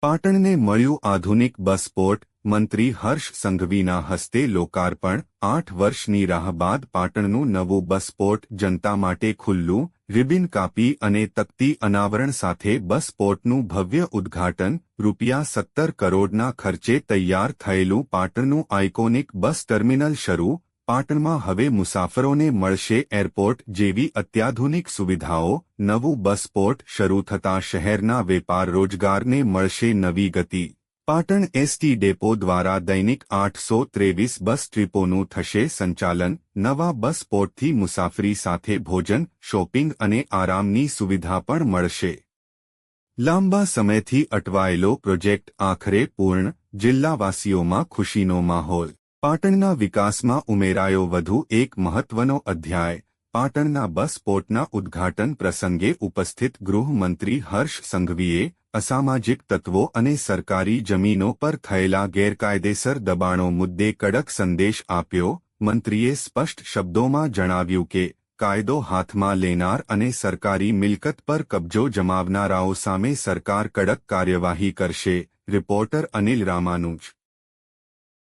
પાટણને મળ્યું આધુનિક બસ પોર્ટ, મંત્રી હર્ષ સંઘવીના હસ્તે લોકાર્પણ। 8 વર્ષની રાહ બાદ પાટણનું નવું બસ પોર્ટ જનતા માટે ખુલ્લું, રિબિન કાપી અને તકતી અનાવરણ સાથે બસ પોર્ટનું ભવ્ય ઉદ્ઘાટન। ₹17 કરોડના ખર્ચે તૈયાર થયેલું પાટણનું આઇકોનિક બસ ટર્મિનલ શરૂ। પાટણમાં હવે મુસાફરોને મળશે એરપોર્ટ જેવી અત્યાધુનિક સુવિધાઓ। નવું બસ પોર્ટ શરૂ થતાં શહેરના વેપાર રોજગારને મળશે નવી ગતિ। પાટણ એસટી ડેપો દ્વારા દૈનિક 823 બસ ટ્રીપોનું થશે સંચાલન। નવા બસ પોર્ટથી મુસાફરી સાથે ભોજન, શોપિંગ અને આરામની સુવિધા પણ મળશે। લાંબા સમયથી અટવાયેલો પ્રોજેક્ટ આખરે પૂર્ણ, જિલ્લાવાસીઓમાં ખુશીનો માહોલ। પાટણના વિકાસમાં ઉમેરાયો વધુ એક મહત્વનો અધ્યાય। પાટણના બસ પોર્ટના ઉદ્ઘાટન પ્રસંગે ઉપસ્થિત ગૃહમંત્રી હર્ષ સંઘવીએ અસામાજિક તત્વો અને સરકારી જમીનો પર થયેલા ગેરકાયદેસર દબાણો મુદ્દે કડક સંદેશ આપ્યો। મંત્રીએ સ્પષ્ટ શબ્દોમાં જણાવ્યું કે કાયદો હાથમાં લેનાર અને સરકારી મિલકત પર કબજો જમાવનારાઓ સામે સરકાર કડક કાર્યવાહી કરશે। રિપોર્ટર અનિલ રામાનુજ।